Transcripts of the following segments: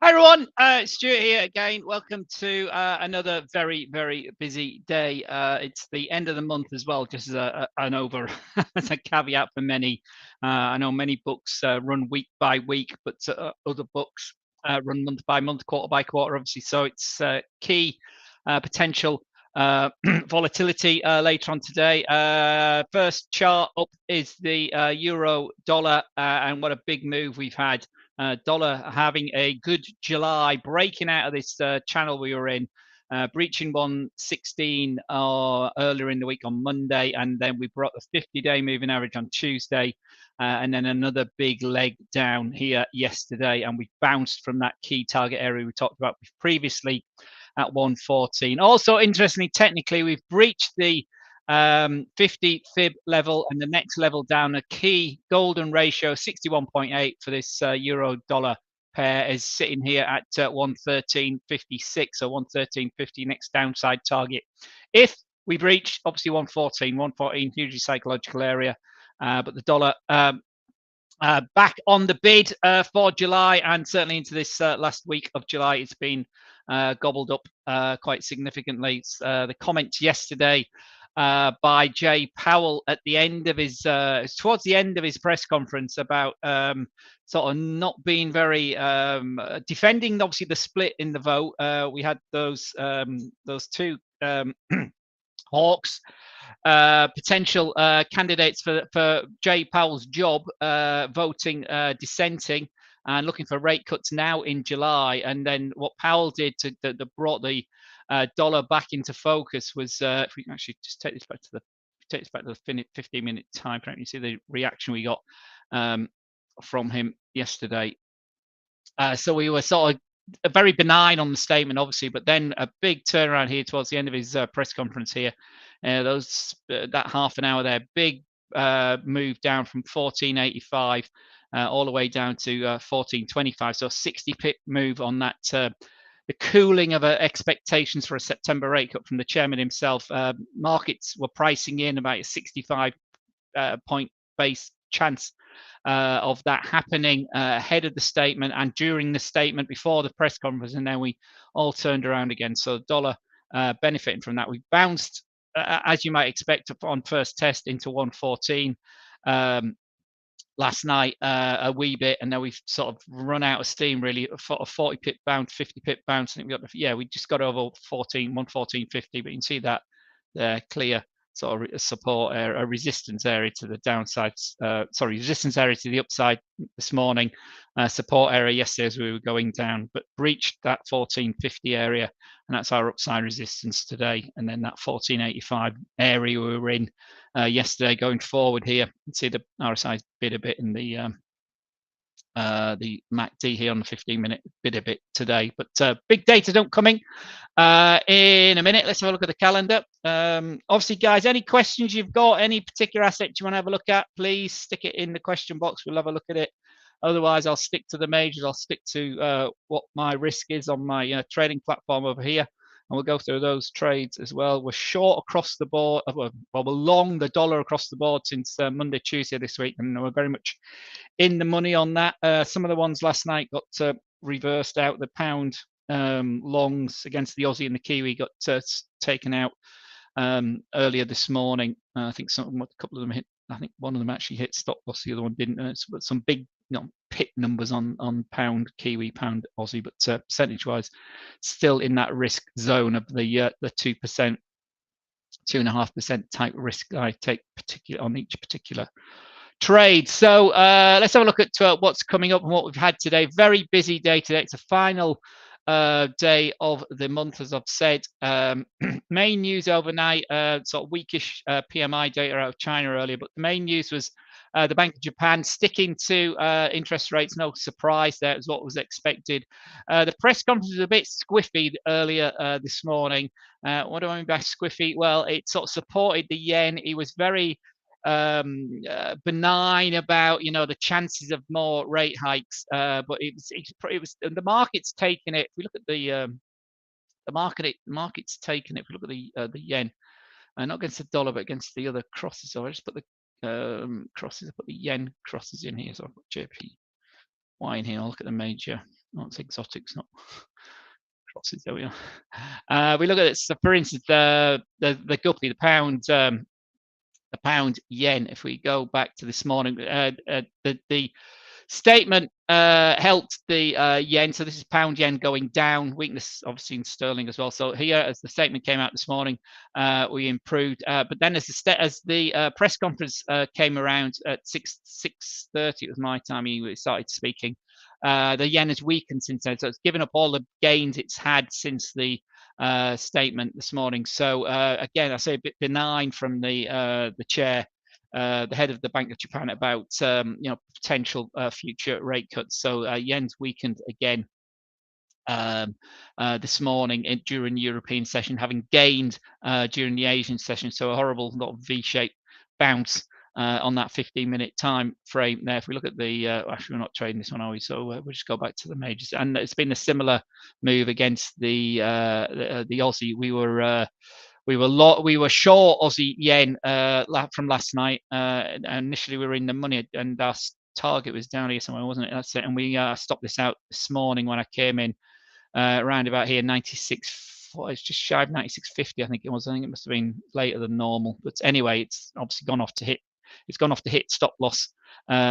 Hi everyone, it's Stuart here again. Welcome to another very busy day. It's the end of the month as well, just as as a caveat for many. I know many books run week by week, but other books run month by month, quarter by quarter, obviously. So it's key potential volatility later on today. First chart up is the euro dollar, and what a big move we've had. Dollar having a good July, breaking out of this channel we were in, breaching 116 earlier in the week on Monday, and then we brought the 50-day moving average on Tuesday, and then another big leg down here yesterday, and we bounced from that key target area we talked about previously at 114. Also, interestingly, technically, we've breached the 50 fib level, and the next level down, a key golden ratio 61.8 for this euro dollar pair is sitting here at 113.56 or 113.50, next downside target. If we breach, obviously 114, hugely psychological area, but the dollar back on the bid for July, and certainly into this last week of July, it's been gobbled up quite significantly. The comments yesterday by Jay Powell at the end of his towards the end of his press conference about sort of not being very defending obviously the split in the vote. We had those two hawks, potential candidates for Jay Powell's job, voting dissenting and looking for rate cuts now in July. And then what Powell did that brought the dollar back into focus was, if we can actually just take this back to the 15-minute time frame, you see the reaction we got from him yesterday. So we were sort of very benign on the statement, obviously, but then a big turnaround here towards the end of his press conference here. That half an hour there, big move down from 14.85 all the way down to 14.25. So a 60 pip move on that. The cooling of expectations for a September rate cut from the chairman himself. Markets were pricing in about a 65 point base chance of that happening ahead of the statement and during the statement before the press conference, and then we all turned around again. So the dollar benefiting from that. We bounced, as you might expect, on first test into 114 last night a wee bit, and then we've sort of run out of steam really. A 40 pip bounce, 50 pip bounce. I think we just got over 114.50, but you can see that there clear sort of support area, a resistance area to the downside, resistance area to the upside this morning, support area yesterday as we were going down, but breached that 14.50 area, and that's our upside resistance today. And then that 14.85 area we were in yesterday going forward here. You can see the RSI bid a bit in the MACD here on the 15-minute, bid a bit today, but big data don't coming in a minute. Let's have a look at the calendar. Obviously, guys, any questions you've got, any particular asset you want to have a look at, please stick it in the question box. We'll have a look at it. Otherwise, I'll stick to the majors. I'll stick to what my risk is on my trading platform over here, and we'll go through those trades as well. We're short across the board. Well, we're long the dollar across the board since Monday, Tuesday this week, and we're very much in the money on that. Some of the ones last night got reversed out. The pound longs against the Aussie and the Kiwi got taken out earlier this morning. I think a couple of them hit. I think one of them actually hit stop loss. The other one didn't. But some big pit numbers on pound Kiwi, pound Aussie, but percentage-wise, still in that risk zone of the 2%, 2.5% type risk I take on each particular trade. So let's have a look at what's coming up and what we've had today. Very busy day today. It's a final day of the month, as I've said. Main news overnight, sort of weakish PMI data out of China earlier, but the main news was the Bank of Japan sticking to interest rates. No surprise, that was what was expected. The press conference was a bit squiffy earlier this morning. What do I mean by squiffy? Well, it sort of supported the yen. He was very benign about the chances of more rate hikes, but it was the market's taken it. If we look at the market's taken it. If we look at the yen, not against the dollar but against the other crosses. So I just put the crosses. I put the yen crosses in here. So I've got JPY in here. I'll look at the major Oh, it's exotics, not crosses. There we are. We look at it. So, for instance, the guppy, the pound yen. If we go back to this morning, the statement helped the yen. So this is pound yen going down. Weakness obviously in sterling as well. So here, as the statement came out this morning, we improved. But then as the press conference came around at 6:30, it was my time. He started speaking. The yen has weakened since then. So it's given up all the gains it's had since the statement this morning. So again, I say a bit benign from the chair, the head of the Bank of Japan, about potential future rate cuts. So yen's weakened again this morning during the European session, having gained during the Asian session. So a horrible sort of V-shaped bounce on that 15-minute time frame there. If we look at the, actually we're not trading this one, are we? So we'll just go back to the majors. And it's been a similar move against the Aussie. We were short Aussie yen from last night. Initially, we were in the money, and our target was down here somewhere, wasn't it? That's it. And we stopped this out this morning when I came in around about here, 96. It's just shy of 96.50, I think it was. I think it must have been later than normal. But anyway, it's obviously gone off to hit. It's gone off to hit stop loss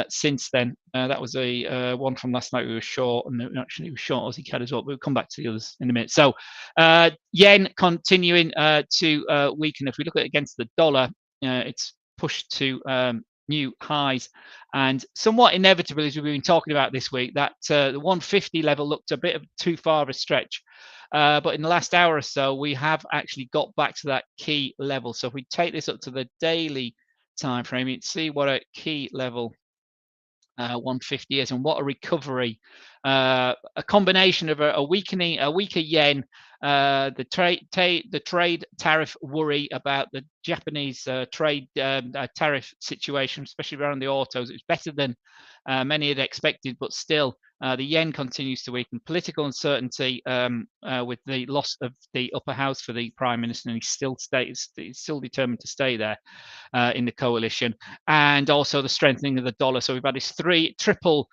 since then. That was a one from last night. We were short, and actually we were short Aussie CAD as well. We'll come back to the others in a minute. So yen continuing to weaken. If we look at it against the dollar, it's pushed to new highs, and somewhat inevitably, as we've been talking about this week, that the 150 level looked a bit of too far of a stretch. But in the last hour or so, we have actually got back to that key level. So if we take this up to the daily time frame, you can see what a key level 150 is, and what a recovery. A combination of a weaker yen, the trade tariff worry about the Japanese trade tariff situation, especially around the autos. It was better than many had expected, but still the yen continues to weaken. Political uncertainty with the loss of the upper house for the prime minister, and he's still determined to stay there in the coalition, and also the strengthening of the dollar. So we've had this triple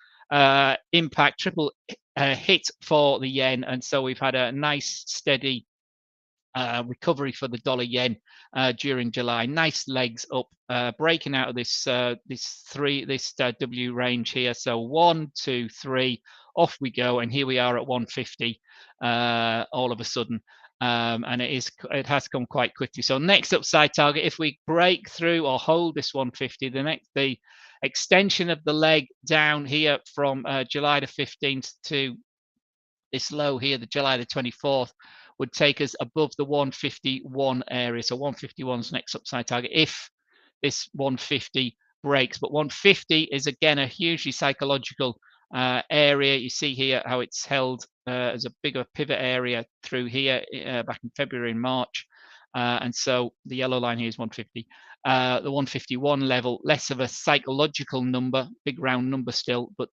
impact, triple hit for the yen, and so we've had a nice steady recovery for the dollar yen during July. Nice legs up, breaking out of this W range here. So 1, 2, 3, off we go, and here we are at 150 all of a sudden. And it has come quite quickly. So next upside target, if we break through or hold this 150, the extension of the leg down here from July the 15th to this low here, the July the 24th, would take us above the 151 area. So 151 is next upside target if this 150 breaks. But 150 is again a hugely psychological area. You see here how it's held as a bigger pivot area through here back in February and March. And so the yellow line here is 150. The 151 level, less of a psychological number, big round number still, but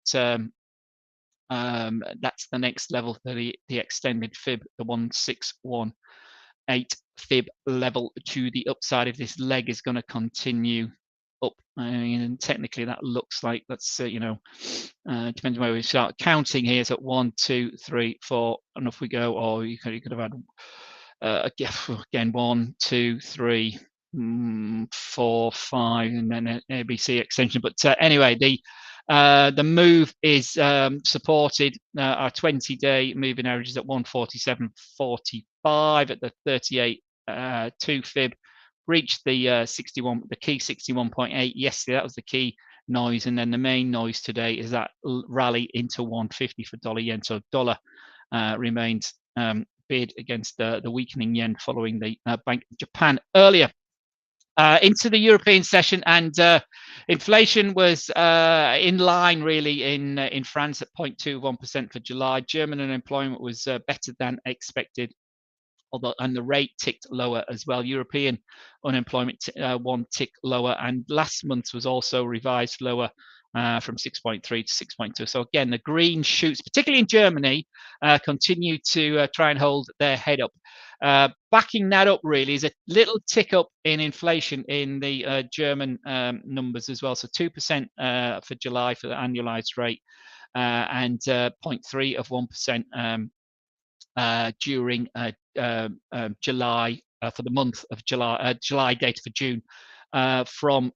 that's the next level for the extended fib, the 1618 fib level to the upside. If this leg is going to continue up, and technically that looks like that's depends on where we start counting here. So 1, 2, 3, 4, and off we go. Or you could have had again 1, 2, 3, 4, 5, and then an ABC extension. But anyway, the move is supported. Our 20-day moving average is at 147.45 at the 38 2 fib. Reached the 61, the key 61.8 yesterday. That was the key noise, and then the main noise today is that rally into 150 for dollar yen. So dollar remains bid against the weakening yen following the Bank of Japan earlier. Into the European session, and inflation was in line really in France at 0.21% for July. German unemployment was better than expected, and the rate ticked lower as well. European unemployment one tick lower, and last month was also revised lower from 6.3 to 6.2. So again, the green shoots, particularly in Germany, continue to try and hold their head up. Backing that up really is a little tick up in inflation in the German numbers as well. So 2% for July for the annualized rate. and 0.3 of 1% during July, for the month of July data for June from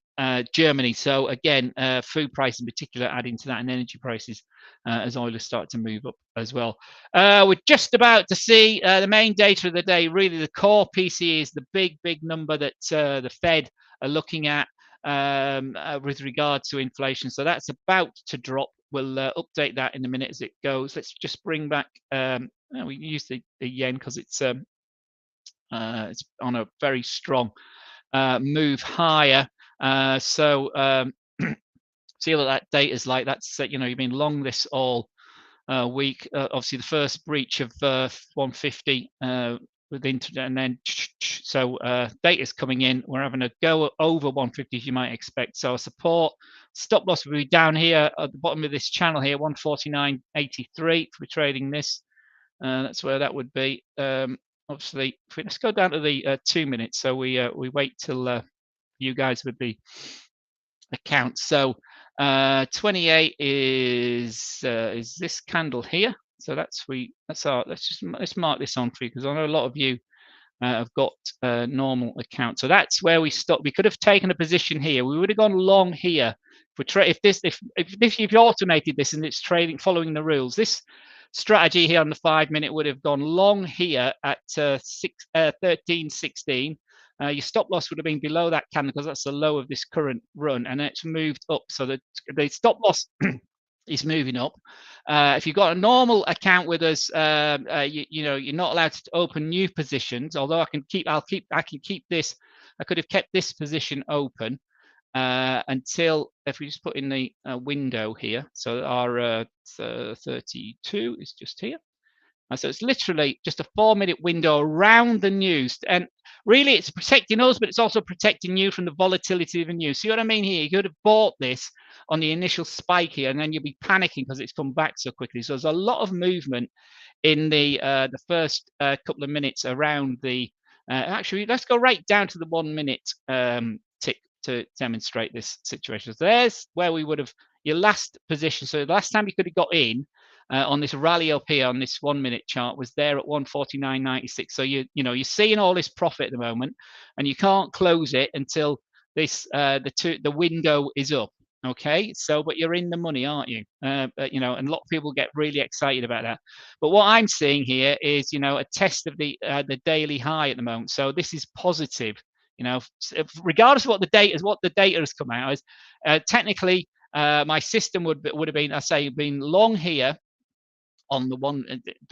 Germany. So again, food price in particular adding to that, and energy prices as oil has started to move up as well. We're just about to see the main data of the day. Really, the core PCE is the big number that the Fed are looking at with regard to inflation. So that's about to drop. We'll update that in a minute as it goes. Let's just bring back. We use the yen because it's on a very strong move higher. So see what that data is like. That's you've been long this all week. Obviously, the first breach of 150 with internet, and then so data is coming in. We're having a go over 150 as you might expect. So support, stop loss will be down here at the bottom of this channel here, 149.83. If we're trading this, that's where that would be. Obviously, let's go down to the 2 minutes. So we wait till you guys with the account. So 28 is this candle here. So let's mark this on for you, because I know a lot of you have got a normal account. So that's where we stopped. We could have taken a position here. We would have gone long here. If you've automated this and it's trading following the rules, this strategy here on the 5 minute would have gone long here at 13.16. Your stop loss would have been below that candle because that's the low of this current run, and it's moved up. So the stop loss is moving up. If you've got a normal account with us, you're not allowed to open new positions. Although I can keep this. I could have kept this position open until, if we just put in the window here. So our 32 is just here. So it's literally just a 4 minute window around the news. And really it's protecting us, but it's also protecting you from the volatility of the news. See what I mean here? You could have bought this on the initial spike here, and then you'll be panicking because it's come back so quickly. So there's a lot of movement in the first couple of minutes around the, actually, let's go right down to the 1 minute tick to demonstrate this situation. So there's where we would have your last position. So the last time you could have got in on this rally up here on this 1 minute chart was there at 149.96. So you're seeing all this profit at the moment, and you can't close it until this the window is up. Okay, so but you're in the money, aren't you? And a lot of people get really excited about that. But what I'm seeing here is a test of the daily high at the moment. So this is positive. Regardless of what the data has come out as, technically my system would have been, I say, been long here on the one,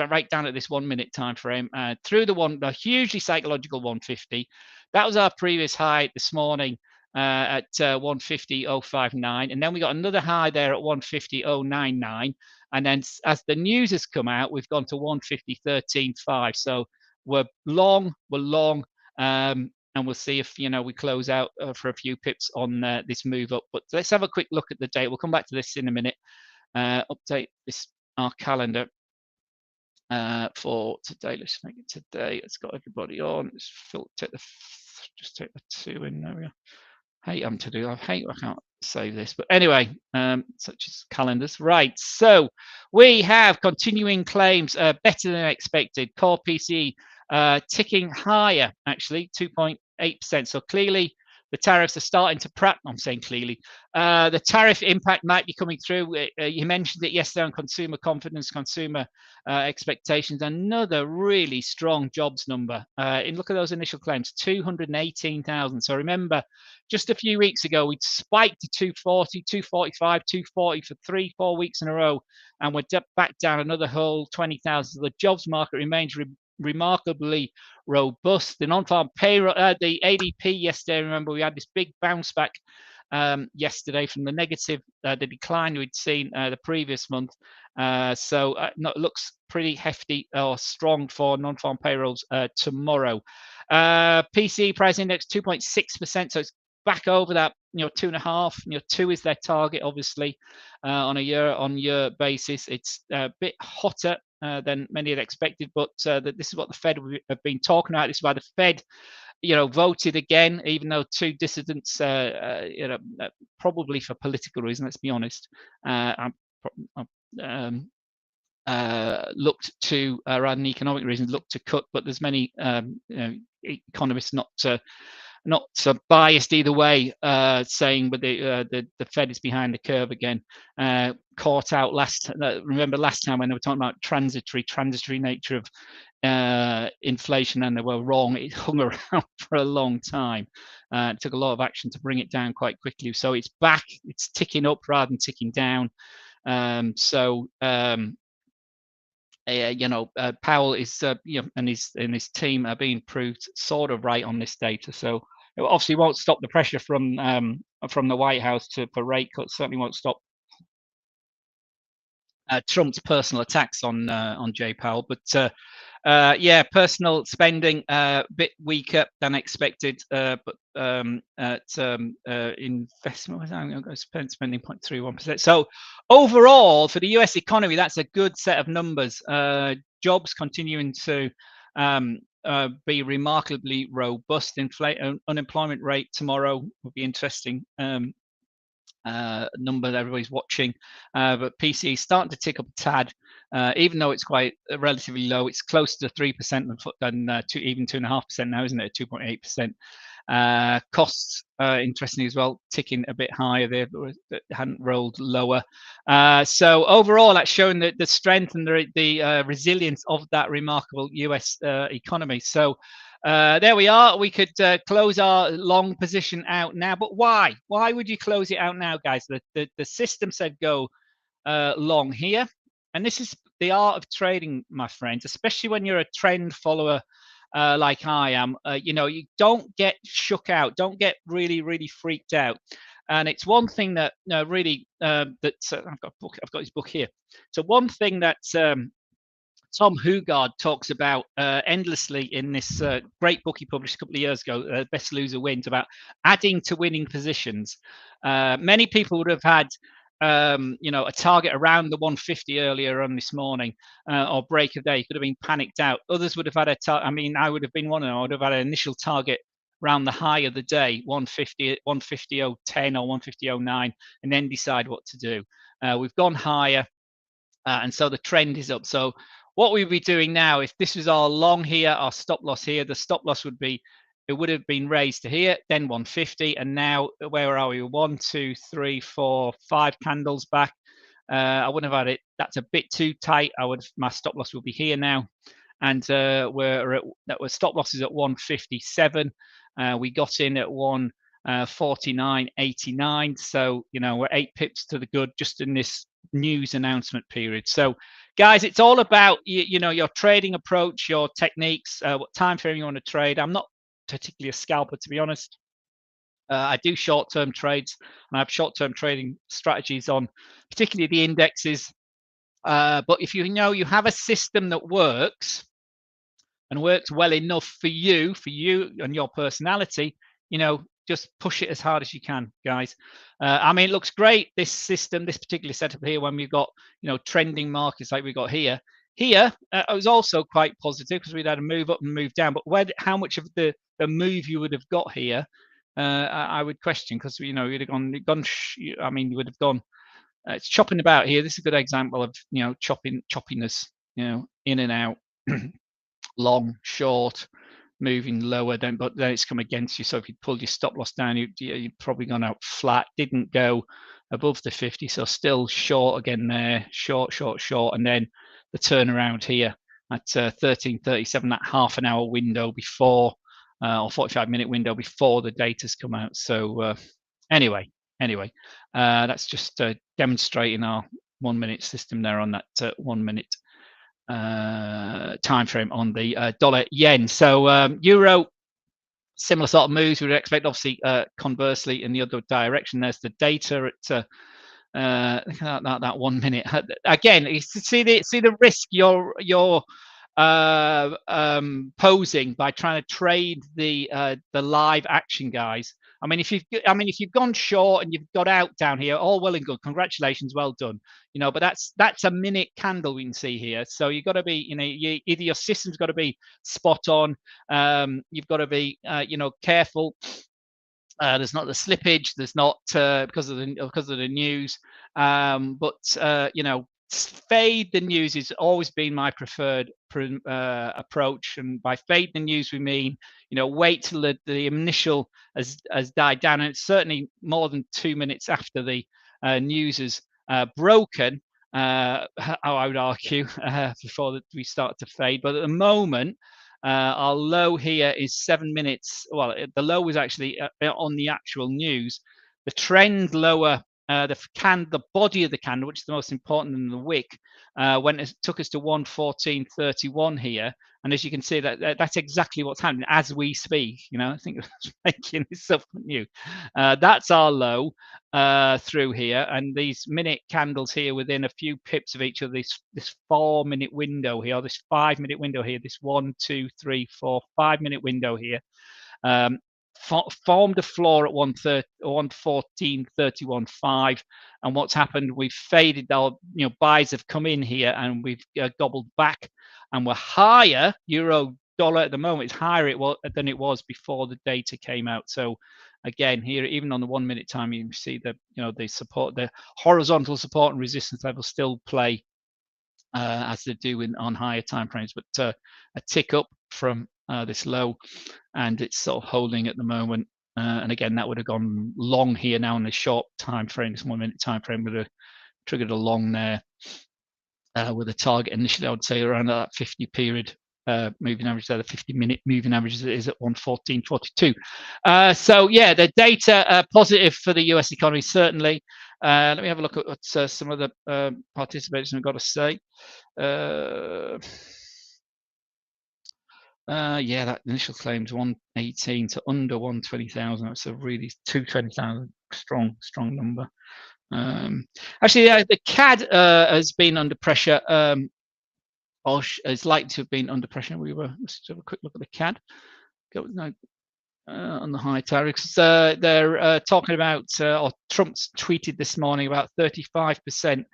right down at this 1 minute time frame, through the hugely psychological 150. That was our previous high this morning at 150.059, and then we got another high there at 150.099, and then as the news has come out, we've gone to 150.13.5. So we're long, and we'll see if we close out for a few pips on this move up. But let's have a quick look at the date. We'll come back to this in a minute. Update our calendar for today. Let's make it today. It's got everybody on. Let's just take the 2 in. There we go. I can't save this, but anyway, such as calendars. Right, so we have continuing claims, better than expected. Core PCE ticking higher, actually 2.8%. So clearly the tariffs are starting to I'm saying clearly. The tariff impact might be coming through. You mentioned it yesterday on consumer confidence, consumer expectations. Another really strong jobs number. And look at those initial claims, 218,000. So remember, just a few weeks ago, we spiked to 240, 245, 240 for 3-4 weeks in a row. And we're back down another whole 20,000. So the jobs market remains remarkably robust. The non-farm payroll, the ADP yesterday, remember we had this big bounce back yesterday from the negative, the decline we'd seen the previous month. So it looks pretty hefty or strong for non-farm payrolls tomorrow. PCE price index 2.6%, so it's back over that 2.5. 2 is their target, obviously, on a year-on-year basis. It's a bit hotter than many had expected, but this is what the Fed have been talking about. This is why the Fed, voted again, even though 2 dissidents, probably for political reasons. Let's be honest. I'm looked to, rather than economic reasons, looked to cut. But there's many economists not biased either way, saying but the Fed is behind the curve again. Caught out remember last time when they were talking about transitory nature of inflation, and they were wrong. It hung around for a long time. It took a lot of action to bring it down quite quickly. So it's back. It's ticking up rather than ticking down. Powell is, and his team are being proved sort of right on this data. So it obviously won't stop the pressure from the White House for rate cuts. Certainly won't stop Trump's personal attacks on Jay Powell. But yeah, personal spending a bit weaker than expected. But investment, I'm going to spending 0.31%. So overall, for the US economy, that's a good set of numbers. Jobs continuing to be remarkably robust. Unemployment rate tomorrow will be interesting. Number that everybody's watching, but PCE starting to tick up a tad, even though it's quite relatively low. It's closer to 3% than even 2.5% now, isn't it? 2.8%. Costs, interestingly as well, ticking a bit higher there, but hadn't rolled lower. So overall, that's showing the strength and the resilience of that remarkable US economy. So there we are. We could close our long position out now, but why? Why would you close it out now, guys? The system said go long here, and this is the art of trading, my friends, especially when you're a trend follower like I am. You don't get shook out, don't get really freaked out. And it's one thing that really I've got his book here. So one thing that Tom Hugard talks about endlessly in this great book he published a couple of years ago, Best Loser Wins, about adding to winning positions. Many people would have had a target around the 150 earlier on this morning, or break of day. Could have been panicked out. Others would have had I would have been one of them. I would have had an initial target around the high of the day, 150.10 or 150.09, and then decide what to do. We've gone higher, and so the trend is up. So what we'd be doing now, if this was our long here, our stop loss here, the stop loss would have been raised to here, then 150, and now where are we? 1, 2, 3, 4, 5 candles back. I wouldn't have had it. That's a bit too tight. My stop loss will be here now, and we're stop losses at 157. We got in at 149.89. So we're 8 pips to the good just in this news announcement period. So guys, it's all about your trading approach, your techniques, what time frame you want to trade. I'm not particularly a scalper, to be honest. I do short-term trades, and I have short-term trading strategies on particularly the indexes. But if you have a system that works and works well enough for you and your personality, just push it as hard as you can, guys. It looks great, this system, this particular setup here, when we've got trending markets like we got here. It was also quite positive because we'd had a move up and move down. But how much of the move you would have got here, I would question, because you'd have gone. You would have gone. It's chopping about here. This is a good example of choppiness. In and out, long, short, moving lower, but then it's come against you. So if you pulled your stop loss down, you'd probably gone out flat. Didn't go above the 50, so still short again there, short, and then the turnaround here at 13:37, that half an hour window before, or 45-minute window before the data's come out. So anyway, that's just demonstrating our 1 minute system there on that 1 minute time frame on the dollar yen. So euro, similar sort of moves we would expect. Obviously, conversely, in the other direction, there's the data at that 1 minute. Again, you see the risk you're posing by trying to trade the live action, guys. If you've gone short and you've got out down here, all well and good. Congratulations, well done. But that's a minute candle we can see here. So you've got to be, either your system's got to be spot on. You've got to be, careful. There's not the slippage. There's not because of the news. But fade the news has always been my preferred approach, and by fade the news we mean, wait till the initial has died down, and it's certainly more than 2 minutes after the news is broken. I would argue before we start to fade. But at the moment, our low here is 7 minutes. Well, the low was actually on the actual news. The trend lower, the body of the candle, which is the most important in the wick, took us to 114.31 here. And as you can see, that's exactly what's happening as we speak. I think it's making this up new. That's our low through here, and these minute candles here within a few pips of each other. This 4 minute window here, this 5 minute window here, this 1, 2, 3, 4, 5 minute window here. Formed a floor at 114.31.5, and what's happened? We've faded. Our buys have come in here, and we've gobbled back, and we're higher. Euro dollar at the moment is higher than it was before the data came out. So again, here, even on the 1 minute time, you can see the support, the horizontal support and resistance levels still play as they do on higher time frames, but a tick up from this low, and it's sort of holding at the moment. And again, that would have gone long here now in the short time frame. This 1 minute time frame would have triggered a long there with a target initially, I would say, around that 50 period moving average there. The 50-minute moving average is at 114.42. So yeah, the data positive for the US economy, certainly. Let me have a look at what some of the participants have got to say. Yeah, that initial claim's 118 to under 120,000. That's a really 220,000 strong number. Actually, the CAD has been under pressure. Or is likely to have been under pressure. Let's have a quick look at the CAD. On the high tariffs, they're talking about, or Trump's tweeted this morning about 35%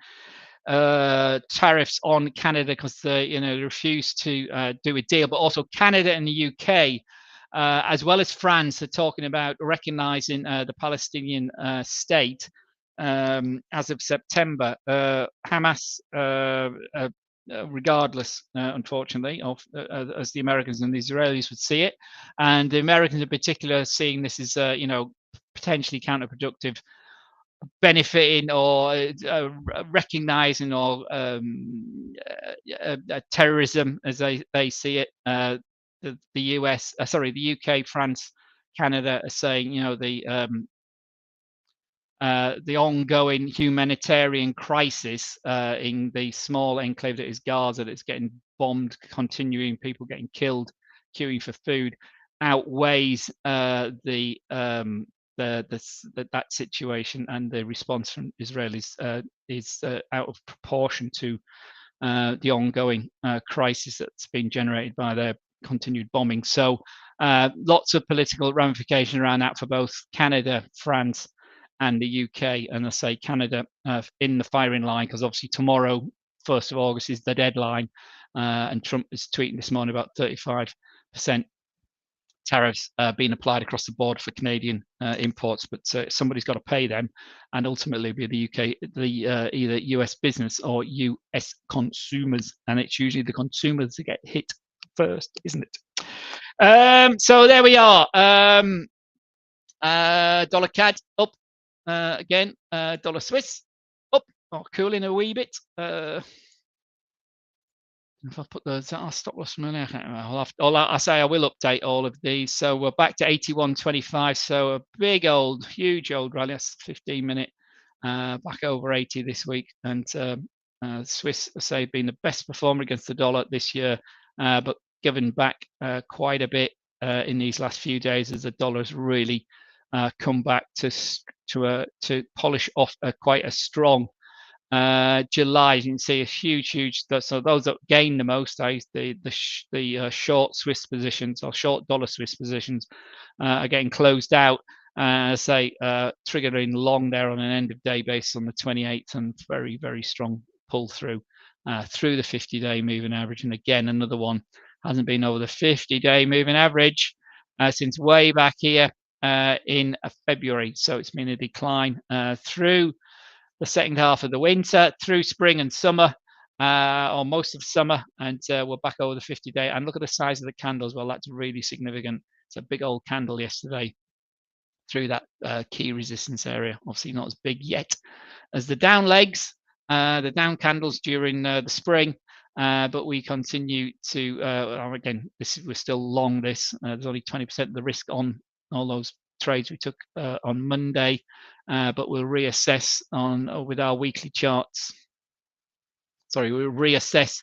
tariffs on Canada because they refused to do a deal. But also Canada and the UK, as well as France, are talking about recognizing the Palestinian state as of September. Hamas, regardless, unfortunately, of as the Americans and the Israelis would see it, and the Americans in particular seeing this as potentially counterproductive, benefiting or recognizing or terrorism as they see it. The US, the UK, France, Canada are saying the ongoing humanitarian crisis in the small enclave that is Gaza, that's getting bombed, continuing, people getting killed, queuing for food, outweighs that situation, and the response from Israelis is out of proportion to the ongoing crisis that's been generated by their continued bombing. So lots of political ramification around that for both Canada, France, and the UK. And I say Canada in the firing line, because obviously tomorrow, 1st of August, is the deadline, and Trump is tweeting this morning about 35% tariffs being applied across the board for Canadian imports, but somebody's got to pay them, and ultimately be the UK, either US business or US consumers, and it's usually the consumers that get hit first, isn't it? So there we are. Dollar CAD up again. Dollar Swiss up, cooling a wee bit. If I put our stop loss from earlier, I can't remember. I say I will update all of these. So we're back to 81.25. So a huge old rally. That's 15-minute, back over 80 this week. And Swiss, I say, been the best performer against the dollar this year, but given back quite a bit in these last few days as the dollar's really come back to polish off quite a strong July. You can see a huge. So those that gain the most, the short Swiss positions or short dollar Swiss positions are getting closed out. Triggering long there on an end of day basis on the 28th, and very, very strong pull through the 50-day moving average. And again, another one hasn't been over the 50-day moving average since way back here in February. So it's been a decline through the second half of the winter through spring and summer, or most of summer, and we're back over the 50-day. And look at the size of the candle as well. That's really significant. It's a big old candle yesterday through that key resistance area. Obviously not as big yet as the down legs, the down candles during the spring, but we continue to, again, we're still long this. There's only 20% of the risk on all those trades we took on Monday, but we'll reassess on with our weekly charts. Sorry, we'll reassess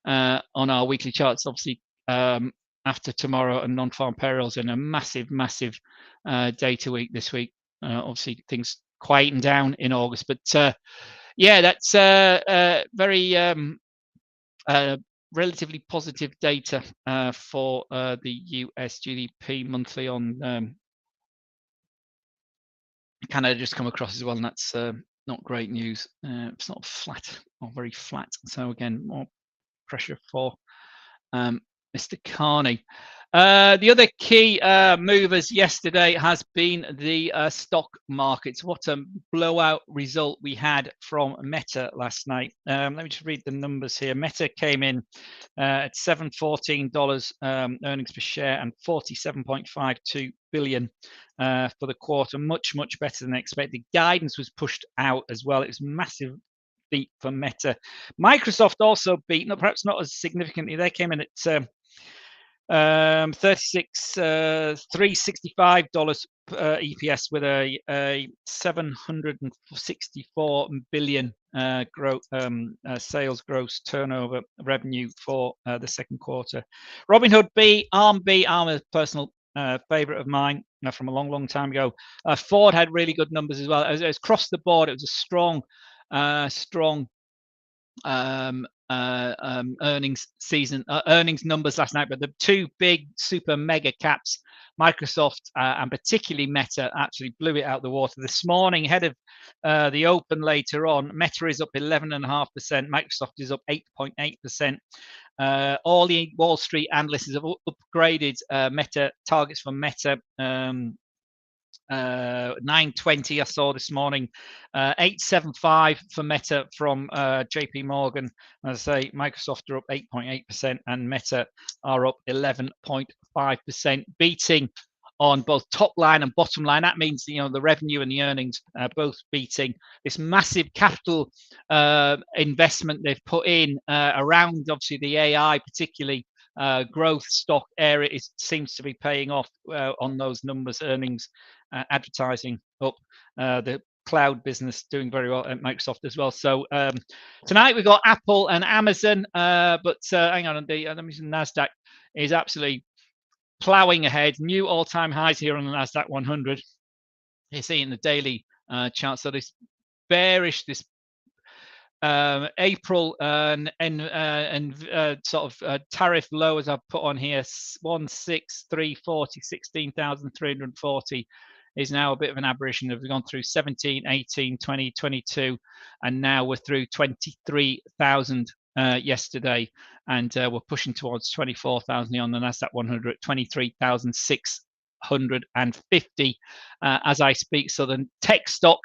on our weekly charts, obviously, after tomorrow, and non-farm payrolls in a massive data week this week. Obviously, things quieten down in August, but yeah, that's very relatively positive data for the US GDP monthly on Canada just come across as well, and that's not great news. It's not flat, or very flat. So again, more pressure for Mr. Carney. The other key movers yesterday has been the stock markets. What a blowout result we had from Meta last night. Let me just read the numbers here. Meta came in at $714 earnings per share and 47.52 billion for the quarter. Much better than expected. Guidance was pushed out as well. It was massive beat for Meta. Microsoft also beat, perhaps not as significantly. They came in at $365 EPS with a 764 billion sales gross turnover revenue for the second quarter. Robinhood B, ARM a personal favorite of mine from a long time ago. Ford had really good numbers as well. It was across the board. It was a strong earnings season, earnings numbers last night, but the two big super mega caps, Microsoft and particularly Meta, actually blew it out the water this morning ahead of the open later on. Meta is up 11.5%, Microsoft is up 8.8%. All the Wall Street analysts have upgraded Meta targets for Meta. 920 I saw this morning, 875 for Meta from JP Morgan. As I say, Microsoft are up 8.8% and Meta are up 11.5%, beating on both top line and bottom line. That means, you know, the revenue and the earnings both beating. This massive capital investment they've put in around, obviously, the AI, particularly growth stock area, seems to be paying off on those numbers. Earnings, advertising up, the cloud business doing very well at Microsoft as well. So tonight we've got Apple and Amazon, but hang on, the NASDAQ is absolutely plowing ahead. New all-time highs here on the NASDAQ 100. You see in the daily chart. So this bearish, this April and sort of tariff low, as I've put on here, 16,340, 16,340 is now a bit of an aberration. We've gone through 17, 18, 20, 22, and now we're through 23,000 yesterday, and we're pushing towards 24,000 on the NASDAQ 100, 23,650 as I speak. So the tech stock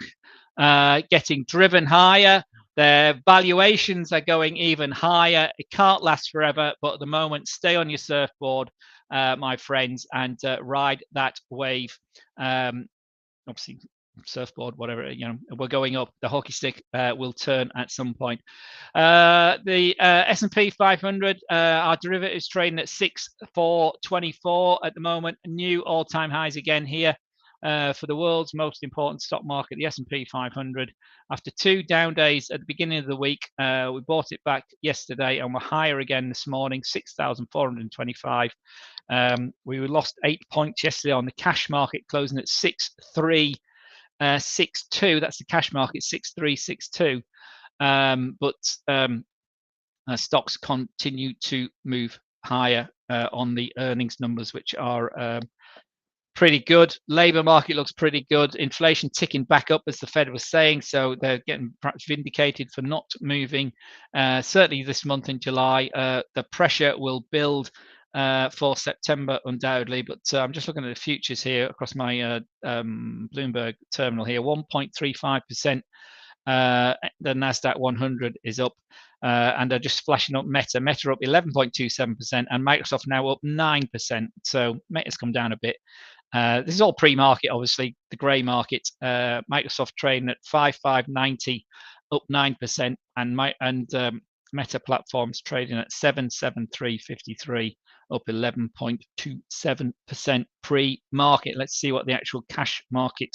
getting driven higher. Their valuations are going even higher. It can't last forever, but at the moment, stay on your surfboard, my friends, and ride that wave. Obviously, surfboard, whatever, you know, we're going up. The hockey stick will turn at some point. The S&P 500, our derivatives trading at 6,424 at the moment. New all-time highs again here. For the world's most important stock market, the S&P 500. After 2 down days at the beginning of the week, we bought it back yesterday and we're higher again this morning, 6,425. We lost 8 points yesterday on the cash market, closing at 6,362. That's the cash market, 6,362. But stocks continue to move higher on the earnings numbers, which are pretty good. Labor market looks pretty good. Inflation ticking back up, as the Fed was saying, so they're getting perhaps vindicated for not moving. Certainly this month in July, the pressure will build for September undoubtedly, but I'm just looking at the futures here across my Bloomberg terminal here. 1.35% The Nasdaq 100 is up, and they're just flashing up Meta. Meta up 11.27%, and Microsoft now up 9%. So Meta's come down a bit. This is all pre-market, obviously, the grey market. Microsoft trading at 5590, up 9%, and Meta Platforms trading at 773.53, up 11.27% pre-market. Let's see what the actual cash market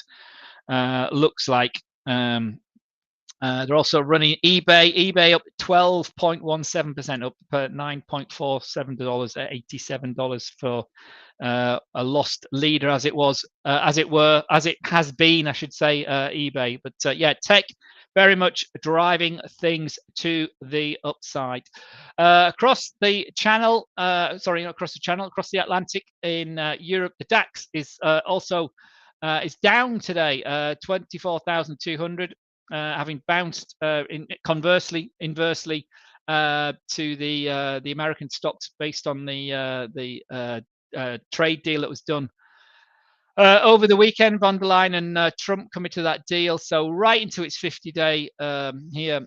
looks like. They're also running eBay up 12.17%, up per $9.47 at $87 for a lost leader, as it has been, I should say, eBay. But yeah, tech very much driving things to the upside. Across the channel, across the Atlantic in Europe, the DAX is also is down today, 24,200. Having bounced inversely to the American stocks based on the trade deal that was done over the weekend. Von der Leyen and Trump coming to that deal, so right into its 50-day here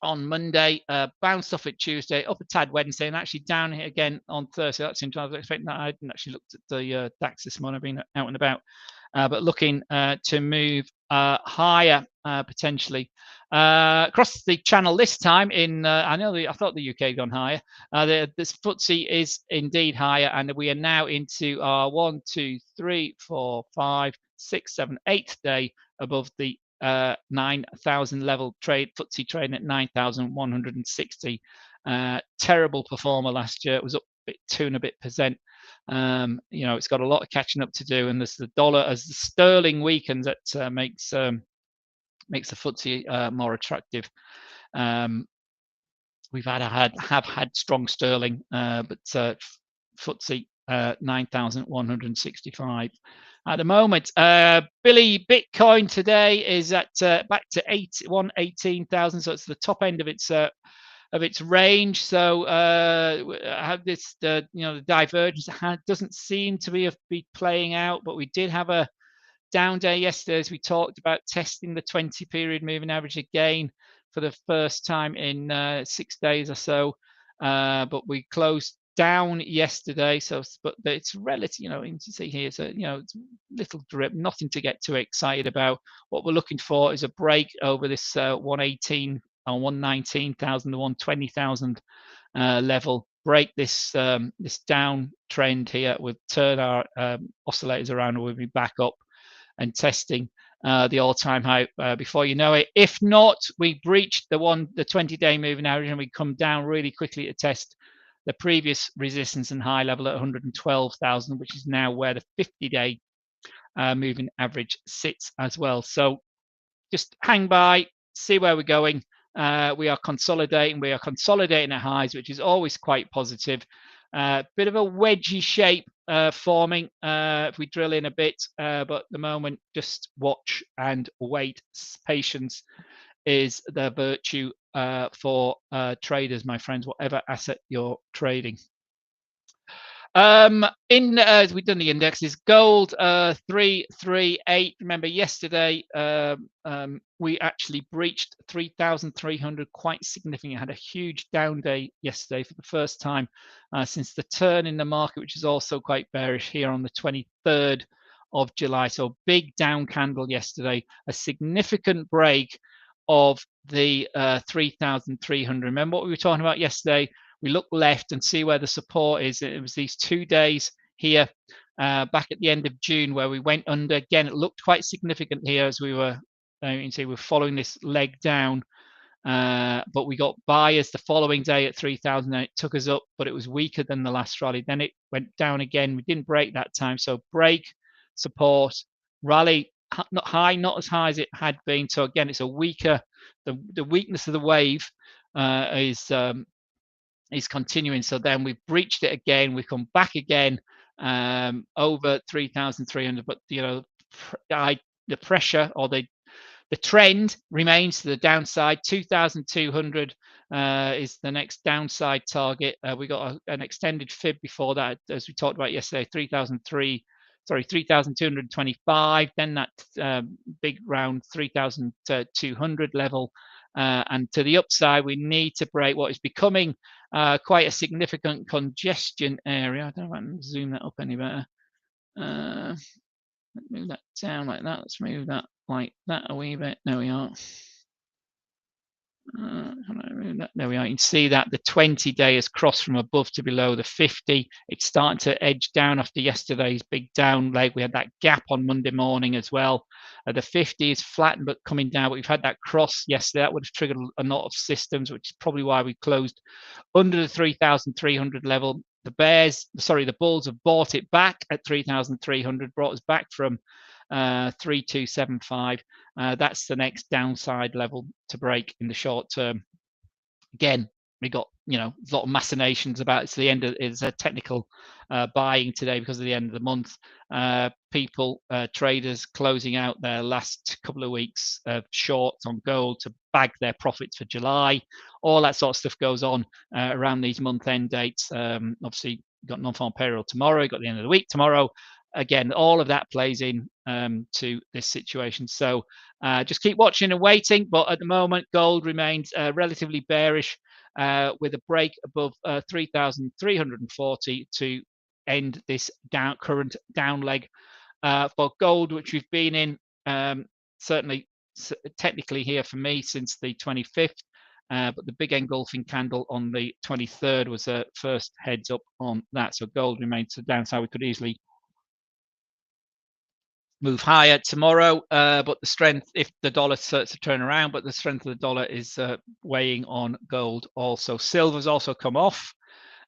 on Monday, bounced off it Tuesday, up a tad Wednesday, and actually down here again on Thursday. That's interesting. I was expecting that. I hadn't actually looked at the DAX this morning. I've been out and about, but looking to move higher potentially. Across the channel this time in, I thought the UK had gone higher. This FTSE is indeed higher, and we are now into our 1, 2, 3, 4, 5, 6, 7, 8th day above the 9,000 level. FTSE trading at 9,160. Terrible performer last year. It was up 2 and a bit percent. It's got a lot of catching up to do, and there's the dollar, as the sterling weakens, that makes the FTSE more attractive. We've had strong sterling, but FTSE 9,165 at the moment. Billy, Bitcoin today is at back to 118,000, so it's the top end of its range. So have this the divergence doesn't seem to be playing out, but we did have a down day yesterday, as we talked about, testing the 20 period moving average again for the first time in 6 days or so, but we closed down yesterday, but it's relative, you can see here, so it's little drip, nothing to get too excited about. What we're looking for is a break over this 118 or 119,000 to 120,000 level, break this this down trend here, we'll turn our oscillators around, and we'll be back up and testing the all-time high before you know it. If not, we breached the 20-day moving average, and we come down really quickly to test the previous resistance and high level at 112,000, which is now where the 50-day moving average sits as well. So just hang by, see where we're going. We are consolidating at highs, which is always quite positive. Bit of a wedgy shape forming if we drill in a bit, but at the moment, just watch and wait. Patience is the virtue for traders, my friends, whatever asset you're trading. As we've done the indexes, gold 338. Remember yesterday we actually breached 3,300 quite significantly. Had a huge down day yesterday for the first time since the turn in the market, which is also quite bearish here on the 23rd of July. So big down candle yesterday, a significant break of the 3,300. Remember what we were talking about yesterday? We look left and see where the support is. It was these 2 days here back at the end of June where we went under. Again, it looked quite significant here as we were, you can see, we're following this leg down. But we got buyers the following day at 3,000, and it took us up, but it was weaker than the last rally. Then it went down again. We didn't break that time. So break, support, rally, not high, not as high as it had been. So again, it's a weaker, the weakness of the wave is continuing. So then we breached it again. We come back again over 3,300. But the pressure or the trend remains to the downside. 2,200 is the next downside target. We got an extended fib before that, as we talked about yesterday, 3,003 3,225, then that big round 3,200 level, and to the upside we need to break what is becoming quite a significant congestion area. I don't know if I can zoom that up any better. Let's move that down like that. Let's move that like that a wee bit. There we are. There we are. You can see that the 20-day has crossed from above to below the 50. It's starting to edge down after yesterday's big down leg. We had that gap on Monday morning as well. The 50 is flattened but coming down, but we've had that cross yesterday. That would have triggered a lot of systems, which is probably why we closed under the 3,300 level. The bulls have bought it back at 3,300, brought us back from 3,275. That's the next downside level to break in the short term. Again, we got a lot of machinations about it's the end of it's a technical buying today because of the end of the month. People, traders closing out their last couple of weeks of shorts on gold to bag their profits for July. All that sort of stuff goes on around these month end dates. Obviously, you've got non-farm payroll tomorrow, you've got the end of the week tomorrow. Again, all of that plays in to this situation. So just keep watching and waiting. But at the moment, gold remains relatively bearish with a break above 3,340 to end this current down leg for gold, which we've been in certainly technically here for me since the 25th. But the big engulfing candle on the 23rd was a first heads up on that. So gold remains to the downside. We could easily move higher tomorrow, but the strength, if the dollar starts to turn around, but the strength of the dollar is weighing on gold also. Silver's also come off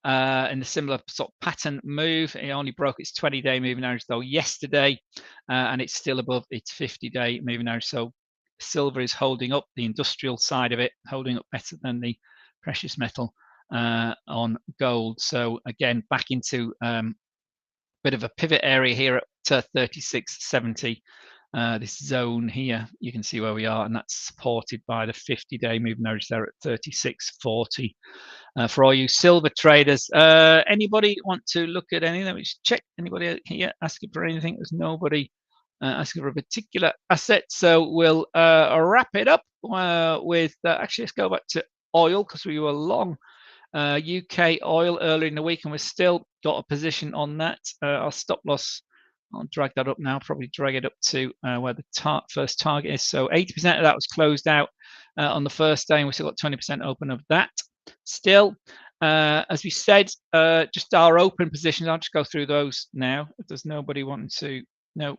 in a similar sort of pattern move. It only broke its 20-day moving average though yesterday, and it's still above its 50-day moving average. So silver is holding up, the industrial side of it holding up better than the precious metal on gold. So again, back into bit of a pivot area here at 36.70. This zone here, you can see where we are, and that's supported by the 50-day moving average there at 36.40. For all you silver traders, anybody want to look at anything? Let me just check. Anybody here asking for anything? There's nobody asking for a particular asset, so we'll wrap it up with actually let's go back to oil because we were long UK oil earlier in the week and we've still got a position on that. Our stop loss, I'll drag that up now, probably drag it up to where the first target is. So 80% of that was closed out on the first day, and we still got 20% open of that. Still, as we said, just our open positions, I'll just go through those now if there's nobody wanting to know.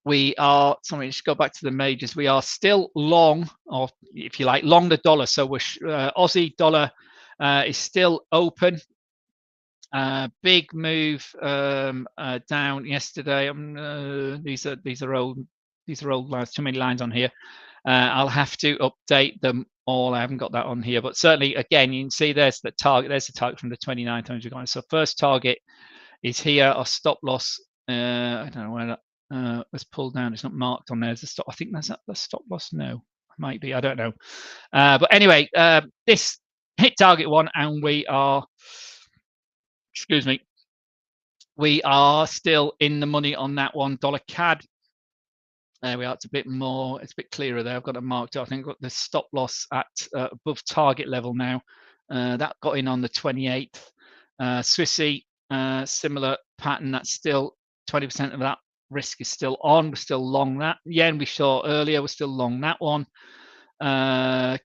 We are, so let me just go back to the majors. We are still long, or if you like, long the dollar. So we're Aussie dollar is still open. Big move down yesterday. These are old lines. Too many lines on here. I'll have to update them all. I haven't got that on here, but certainly again, you can see there's the target. There's the target from the 29th. So first target is here. Our stop loss. I don't know where that. Let's pull down. It's not marked on there. There's a stop. I think that's the stop loss. No, might be. I don't know. But anyway, this hit target one, and we are. Excuse me. We are still in the money on that one. Dollar CAD. There we are. It's a bit more. It's a bit clearer there. I've got it marked. I think I've got the stop loss at above target level now. That got in on the 28th. Swissy, similar pattern. That's still 20% of that risk is still on. We're still long that. Yen we saw earlier, we're still long that one.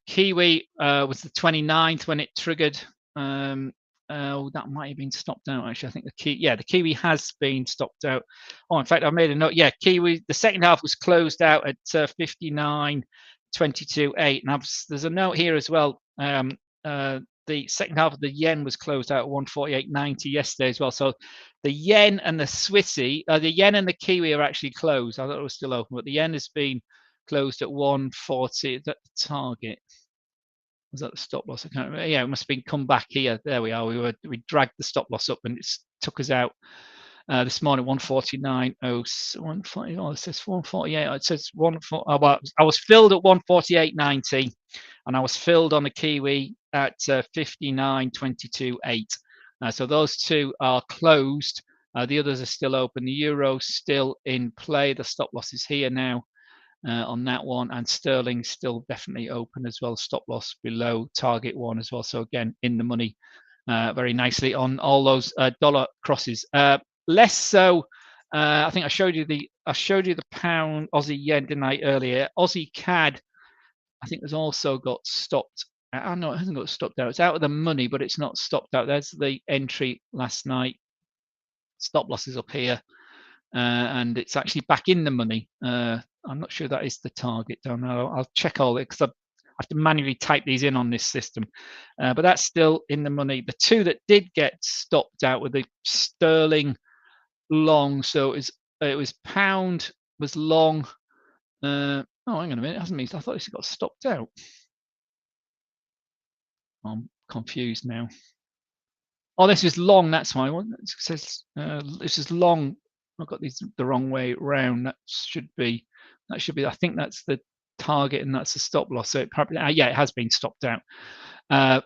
Kiwi was the 29th when it triggered. That might have been stopped out actually. I think the Kiwi has been stopped out. Oh, in fact, I made a note. Yeah, Kiwi, the second half was closed out at 59.22.8. Now there's a note here as well. The second half of the yen was closed out at 148.90 yesterday as well. So the yen and the Swissy, the yen and the Kiwi are actually closed. I thought it was still open, but the yen has been closed at 140. Is that the target? Was that the stop loss? I can't remember. Yeah, it must have been come back here. There we are. We dragged the stop loss up and it took us out this morning. 149. Oh, it says 148. It says 140. Oh, well, I was filled at 148.90, and I was filled on the Kiwi at 59.22.8. So those two are closed The others are still open. The euro still in play. The stop loss is here now on that one, and sterling still definitely open as well. Stop loss below target one as well. So again, in the money very nicely on all those dollar crosses. Less so. I think I showed you the pound Aussie yen, didn't I, earlier? Aussie CAD, I think, has also got stopped. Oh no, it hasn't got stopped out. It's out of the money, but it's not stopped out. There's the entry last night. Stop losses up here, and it's actually back in the money. I'm not sure that is the target down there. I'll check all it because I have to manually type these in on this system, but that's still in the money. The two that did get stopped out were the sterling long. So it was pound was long. Oh, hang on a minute, it hasn't been. I thought this got stopped out. I'm confused now. Oh, this is long. That's why. It says this is long. I've got these the wrong way round. That should be. I think that's the target and that's the stop loss. So it probably, yeah, it has been stopped out.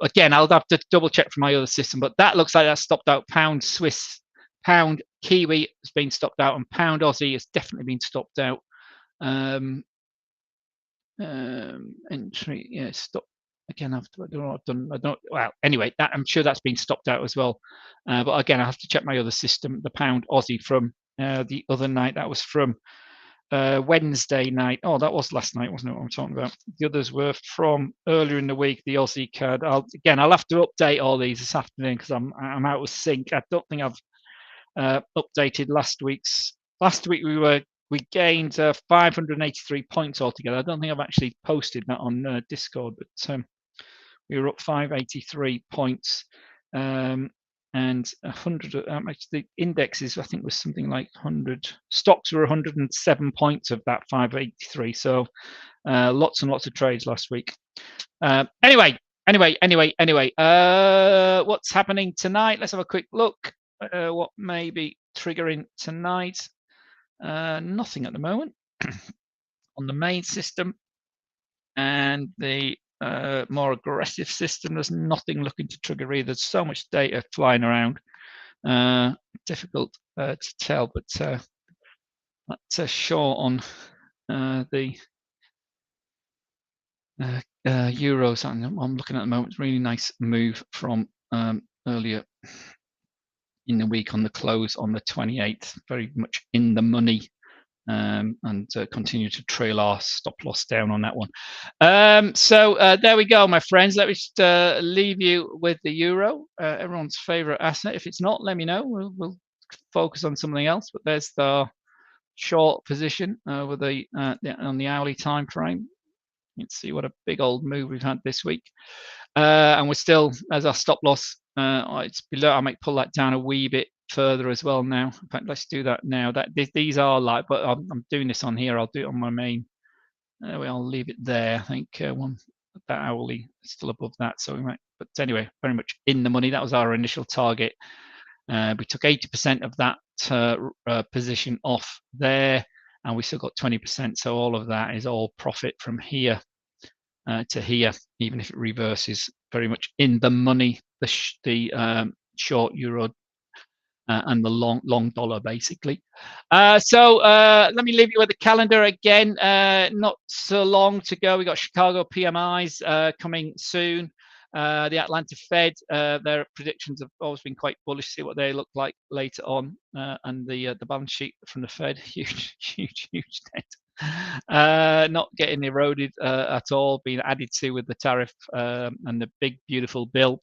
Again, I'll have to double check from my other system, but that looks like that's stopped out. Pound Swiss, pound Kiwi has been stopped out, and pound Aussie has definitely been stopped out. Entry, yeah, stop. Again, I don't know what I've done. I don't. Well, anyway, that I'm sure that's been stopped out as well. But again, I have to check my other system. The pound Aussie from the other night. That was from Wednesday night. Oh, that was last night, wasn't it? What I'm talking about. The others were from earlier in the week. The Aussie CAD. I'll have to update all these this afternoon because I'm out of sync. I don't think I've updated last week's. Last week we gained 583 points altogether. I don't think I've actually posted that on Discord, but we were up 583 points, and 100. The indexes, I think, was something like 100. Stocks were 107 points of that 583. So lots and lots of trades last week. Anyway. What's happening tonight? Let's have a quick look. What may be triggering tonight? Nothing at the moment on the main system, and the more aggressive system, there's nothing looking to trigger either. There's so much data flying around, difficult to tell, but that's short on the euros. I'm looking at the moment. It's a really nice move from earlier in the week on the close on the 28th, very much in the money. And continue to trail our stop loss down on that one. So there we go, my friends. Let me just leave you with the euro, everyone's favorite asset. If it's not, let me know. We'll focus on something else. But there's the short position with on the hourly time frame. You can see what a big old move we've had this week, and we're still, as our stop loss, it's below. I might pull that down a wee bit further as well now. In fact, let's do that now. These are like, but I'm doing this on here. I'll do it on my main. I'll leave it there. I think one that hourly is still above that, so we might. But anyway, very much in the money. That was our initial target. We took 80% of that position off there, and we still got 20%. So all of that is all profit from here to here, even if it reverses. Very much in the money. The short euro and the long dollar, basically. So let me leave you with the calendar again. Not so long to go. We got Chicago PMIs coming soon. The Atlanta Fed, their predictions have always been quite bullish. See what they look like later on, and the balance sheet from the Fed, huge debt, not getting eroded at all, being added to with the tariff and the big beautiful bill.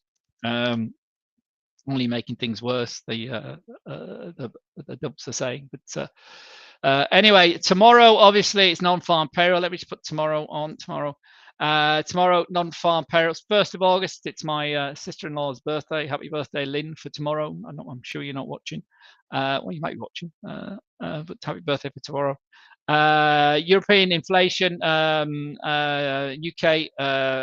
Only making things worse, the Dubs are saying. But anyway, tomorrow, obviously, it's non-farm payroll. Let me just put tomorrow on. Tomorrow, non-farm payroll. 1st of August. It's my sister-in-law's birthday. Happy birthday, Lynn, for tomorrow. I'm sure you're not watching. Well, you might be watching, but happy birthday for tomorrow. European inflation, UK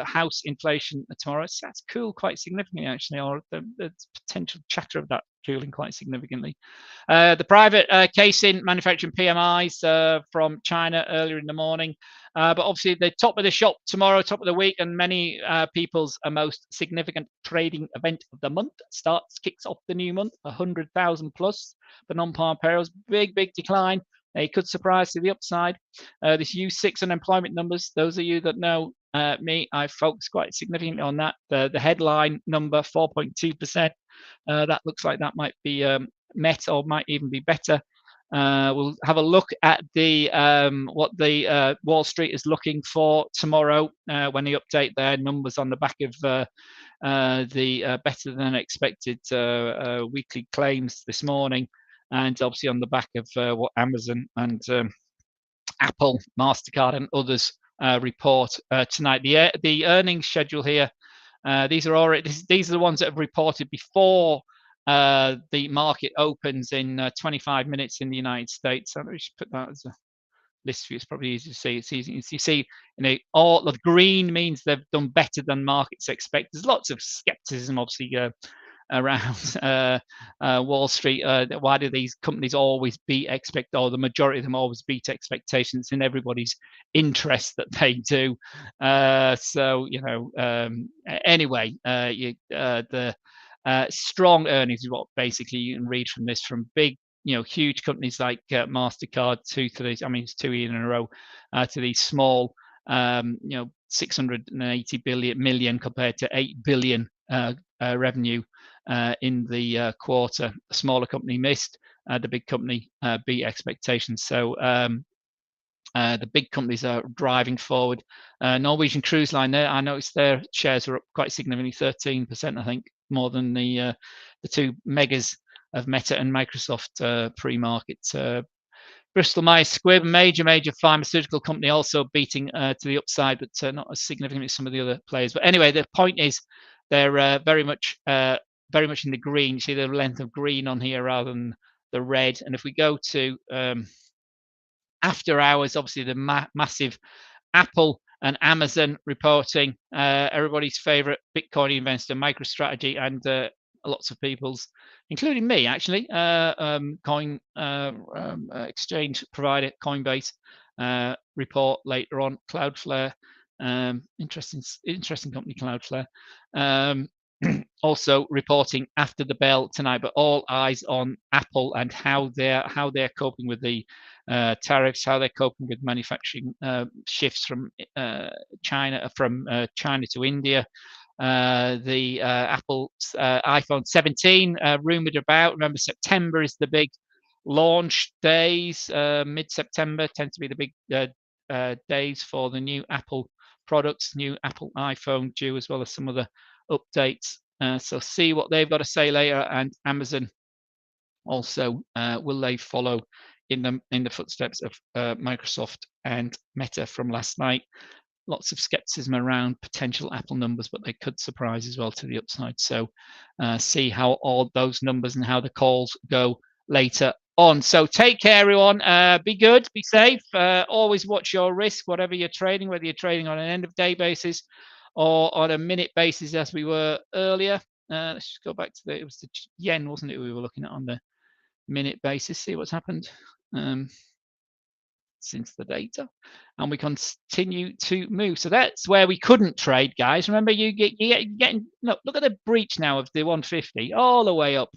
house inflation tomorrow. So that's cooled quite significantly, actually, or the potential chatter of that cooling quite significantly. The private casing manufacturing PMIs from China earlier in the morning. But obviously, the top of the shop tomorrow, top of the week, and many people's most significant trading event of the month kicks off the new month, 100,000 plus for non-farm payrolls. Big decline. It could surprise to the upside. This U6 unemployment numbers, those of you that know me, I focus quite significantly on that. The headline number, 4.2%. That looks like that might be met or might even be better. We'll have a look at the what the Wall Street is looking for tomorrow when they update their numbers on the back of the better than expected weekly claims this morning, and obviously on the back of what Amazon and Apple, MasterCard, and others report tonight. The earnings schedule here. These are the ones that have reported before the market opens in 25 minutes in the United States. So let me just put that as a list for you. It's probably easy to see. It's easy. You see, all of green means they've done better than markets expect. There's lots of skepticism, obviously, around Wall Street. Why do these companies always beat or the majority of them always beat expectations? In everybody's interest that they do. Anyway, the strong earnings is what basically you can read from this, from big, huge companies like MasterCard it's 2 years in a row, to these small, 680 million compared to 8 billion revenue in the quarter. A smaller company missed, the big company beat expectations. So the big companies are driving forward. Norwegian Cruise Line, there, I noticed their shares are up quite significantly, 13%, I think, more than the two megas of Meta and Microsoft pre-market. Bristol Myers Squibb, major pharmaceutical company, also beating to the upside, but not as significantly as some of the other players. But anyway, the point is they're very much in the green. You see the length of green on here rather than the red. And if we go to after hours, obviously the massive Apple and Amazon reporting, everybody's favorite Bitcoin investor, MicroStrategy, and lots of people's, including me actually, coin exchange provider Coinbase report later on. Cloudflare, interesting company, Cloudflare. Also reporting after the bell tonight, but all eyes on Apple and how they're coping with the tariffs, how they're coping with manufacturing shifts from China to India. The Apple's iPhone 17 rumored about. Remember, September is the big launch days. Mid-September tend to be the big days for the new Apple products, new Apple iPhone due, as well as some other updates. So see what they've got to say later. And Amazon also, will they follow in the footsteps of Microsoft and Meta from last night? Lots of skepticism around potential Apple numbers, but they could surprise as well to the upside. So see how all those numbers and how the calls go later on. So take care, everyone. Be good, be safe. Always watch your risk, whatever you're trading, whether you're trading on an end of day basis or on a minute basis, as we were earlier. Let's just go back to it was the yen, wasn't it? We were looking at on the minute basis. See what's happened since the data, and we continue to move. So that's where we couldn't trade, guys. Remember, you getting look at the breach now of the 150 all the way up.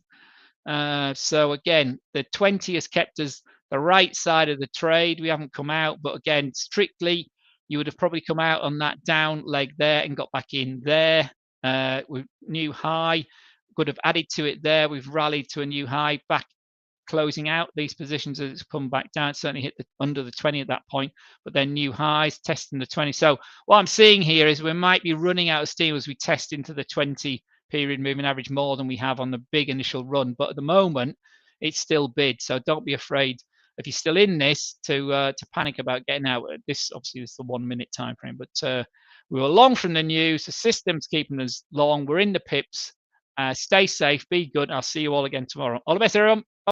So again, the 20 has kept us the right side of the trade. We haven't come out, but again, strictly, you would have probably come out on that down leg there and got back in there. With new high, could have added to it there. We've rallied to a new high, back closing out these positions as it's come back down. It certainly hit under the 20 at that point, but then new highs, testing the 20. So what I'm seeing here is we might be running out of steam as we test into the 20 period moving average more than we have on the big initial run. But at the moment, it's still bid. So don't be afraid, if you're still in this, to panic about getting out. This obviously is the 1 minute time frame, but we were long from the news. The system's keeping us long. We're in the pips. Stay safe, be good. I'll see you all again tomorrow. All the best, everyone.